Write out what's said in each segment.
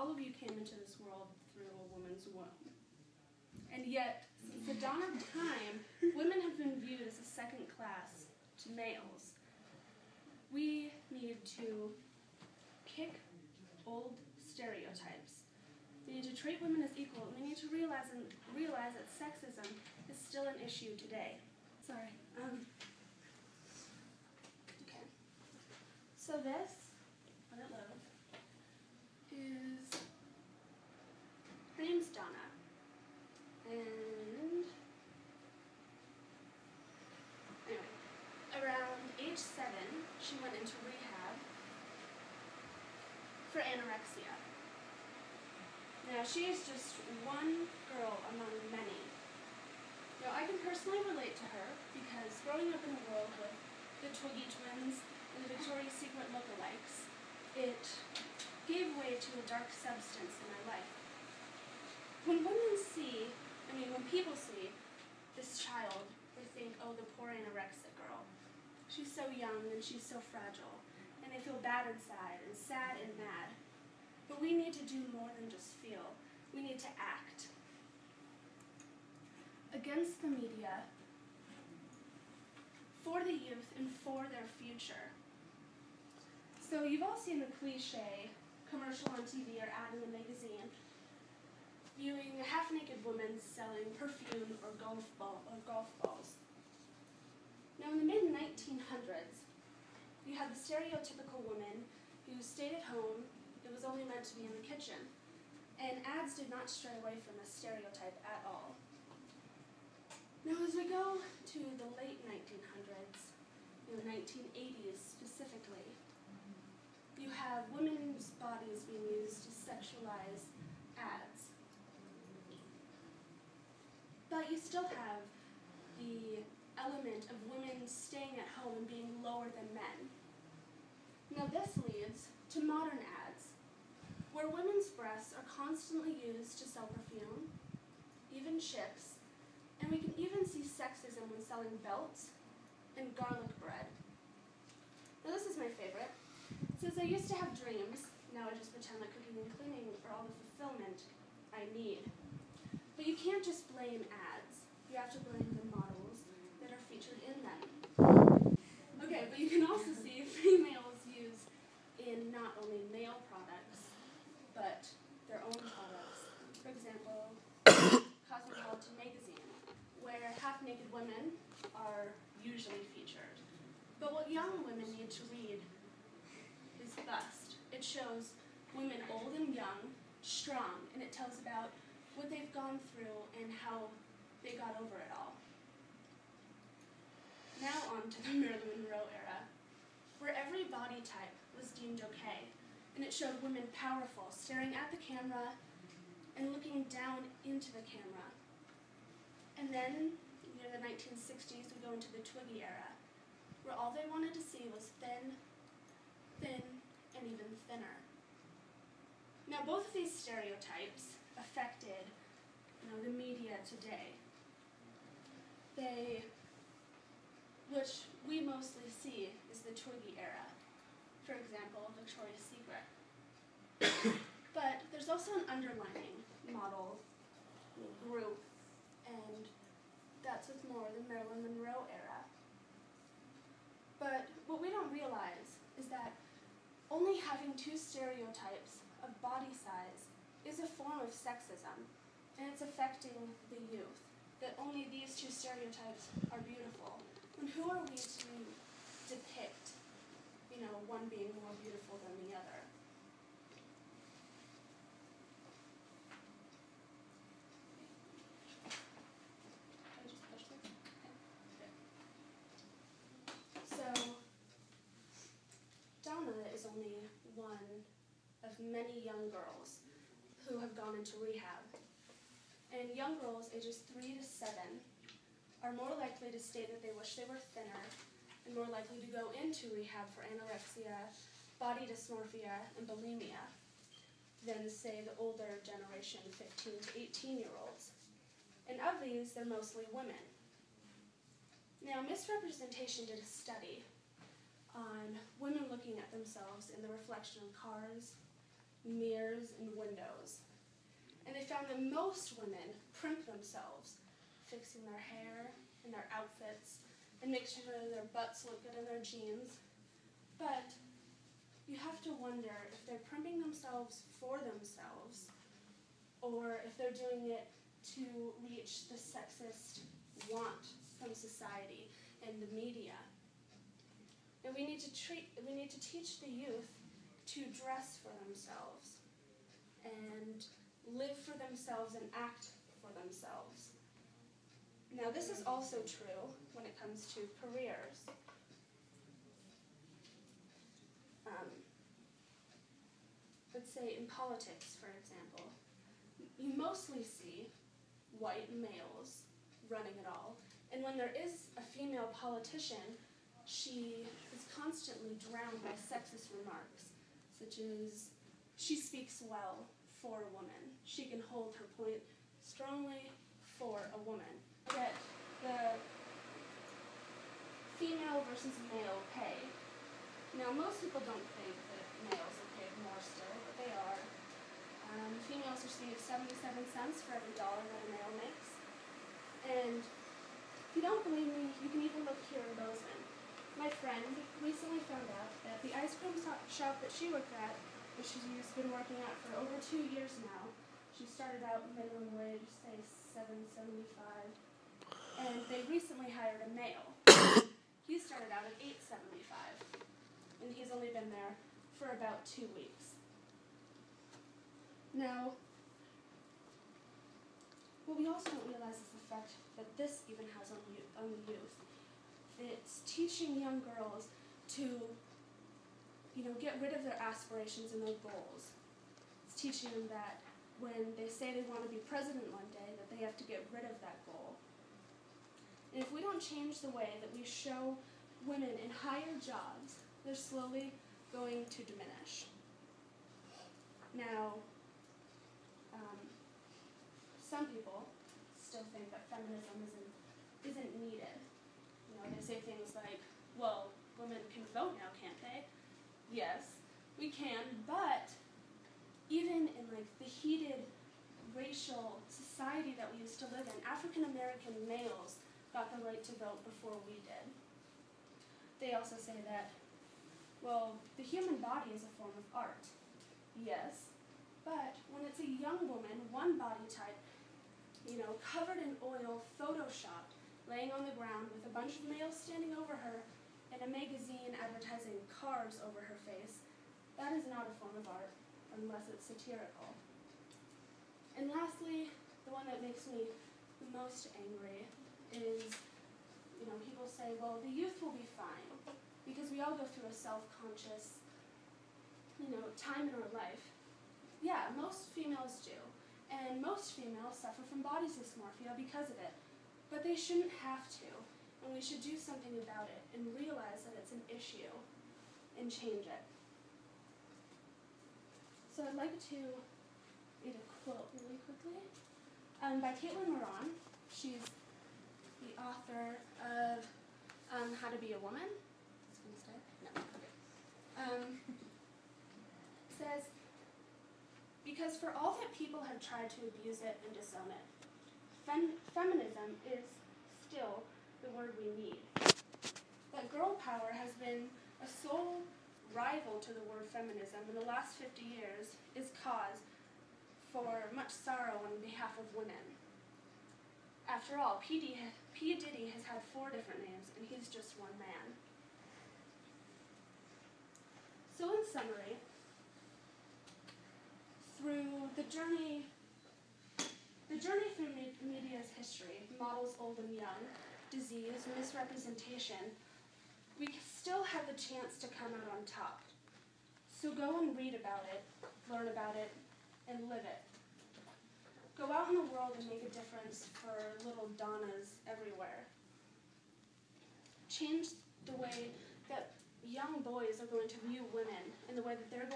all of you came into this world through a woman's womb. And yet, since the dawn of time, women have been viewed as a second class to males. We need to kick old stereotypes. We need to treat women as equal, and we need to realize that sexism is still an issue today. Sorry. Okay. So this, when it loads, is, her name's Donna, and anyway, around age 7, she went into rehab for anorexia. Now, she is just one girl among many. Now, I can personally relate to her because growing up in a world with the Twiggy twins and the Victoria's Secret lookalikes, it gave way to a dark substance in my life. When people see this child, they think, oh, the poor anorexic girl. She's so young and she's so fragile, and they feel bad inside and sad and mad. But we need to do more than just feel. We need to act. Against the media, for the youth and for their future. So you've all seen the cliche commercial on TV or ad in a magazine, viewing a half-naked woman selling perfume or golf balls. Now in the mid-1900s, you had the stereotypical woman who stayed at home. It was only meant to be in the kitchen. And ads did not stray away from this stereotype at all. Now as we go to the late 1900s, the 1980s specifically, you have women's bodies being used to sexualize ads. But you still have the element of women staying at home and being lower than men. Now this leads to modern ads, where women's breasts are constantly used to sell perfume, even chips, and we can even see sexism when selling belts and garlic bread. Now this is my favorite. It says, I used to have dreams, now I just pretend that cooking and cleaning are all the fulfillment I need. But you can't just blame ads. You have to blame the models that are featured in them. Okay, but you can also see females used in not only male products, but their own products. For example, Cosmopolitan magazine, where half-naked women are usually featured. But what young women need to read is Bust. It shows women old and young, strong, and it tells about what they've gone through and how they got over it all. Now on to the Marilyn Monroe era, where every body type was deemed okay, and it showed women powerful, staring at the camera and looking down into the camera. And then, near the 1960s, we go into the Twiggy era, where all they wanted to see was thin, and even thinner. Now, both of these stereotypes affected, the media today. Which we mostly see is the Twiggy era. For example, Victoria's Secret. But there's also an underlining model group, and that's with more the Marilyn Monroe era. But what we don't realize is that only having two stereotypes of body size is a form of sexism, and it's affecting the youth, that only these two stereotypes are beautiful. And who are we to depict, one being more beautiful than the other? I just pushed it? Okay. So, Donna is only one of many young girls who have gone into rehab. And young girls ages 3 to 7 are more likely to state that they wish they were thinner and more likely to go into rehab for anorexia, body dysmorphia, and bulimia than, say, the older generation, 15 to 18-year-olds. And of these, they're mostly women. Now, Misrepresentation did a study on women looking at themselves in the reflection of cars, mirrors, and windows. And they found that most women primp themselves, fixing their hair and their outfits, and make sure that their butts look good in their jeans. But you have to wonder if they're primping themselves for themselves, or if they're doing it to reach the sexist want from society and the media. And we need to teach the youth to dress for themselves and live for themselves and act for themselves. Now, this is also true when it comes to careers. Let's say in politics, for example, you mostly see white males running it all. And when there is a female politician, she is constantly drowned by sexist remarks, such as, she speaks well for a woman. She can hold her point strongly for a woman. Yet the female versus male pay. Now, most people don't think that males are paid more still, but they are. Females receive 77 cents for every dollar that a male makes. And if you don't believe me, you can even look here in Bozeman. My friend recently found out that the ice cream shop that she worked at, which she's been working at for over 2 years now, she started out minimum wage, say $7.75, and they recently hired a male. He started out at $8.75, and he's only been there for about 2 weeks. Now, what we also don't realize is the effect that this even has on the youth. It's teaching young girls to, get rid of their aspirations and their goals. It's teaching them that when they say they want to be president one day, that they have to get rid of that goal. And if we don't change the way that we show women in higher jobs, they're slowly going to diminish. Now, some people still think that feminism isn't needed. They say things like, well, women can vote now, can't they? Yes, we can, but even in the heated racial society that we used to live in, African American males got the right to vote before we did. They also say that, well, the human body is a form of art. Yes, but when it's a young woman, one body type, covered in oil, photoshopped, laying on the ground with a bunch of males standing over her and a magazine advertising cars over her face, that is not a form of art unless it's satirical. And lastly, the one that makes me the most angry is, people say, well, the youth will be fine because we all go through a self-conscious, time in our life. Yeah, most females do. And most females suffer from body dysmorphia because of it. But they shouldn't have to. And we should do something about it and realize that it's an issue and change it. So I'd like to read a quote really quickly by Caitlin Moran. She's the author of How to Be a Woman. Is it going to stay? No. Okay. Says, because for all that people have tried to abuse it and disown it, feminism is still the word we need. That girl power has been a sole rival to the word feminism in the last 50 years is cause for much sorrow on behalf of women. After all, P. Diddy has had 4 different names, and he's just one man. So in summary, through the journey through media's history, models old and young, disease, misrepresentation, we still have the chance to come out on top. So go and read about it, learn about it, and live it. Go out in the world and make a difference for little Donnas everywhere. Change the way that young boys are going to view women and the way that those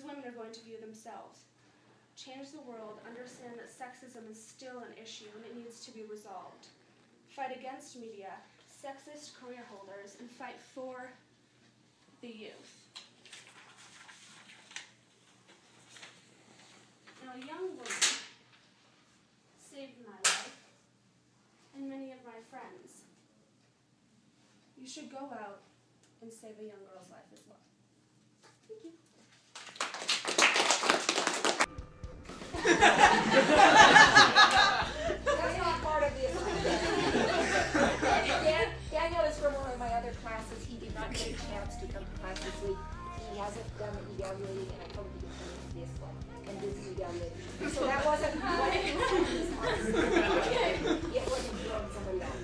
women are going to view themselves. Change the world, understand that sexism is still an issue and it needs to be resolved. Fight against media, sexist career holders, and fight for the youth. a young woman saved my life and many of my friends. You should go out and save a young girl's life as well. Thank you. That's not part of the assignment. Daniel is from one of my other classes. He did not get a chance to come to class this week. He hasn't done the evaluating, and I told him to come to this one and do the evaluating. So that wasn't his part. It wasn't you on somebody else.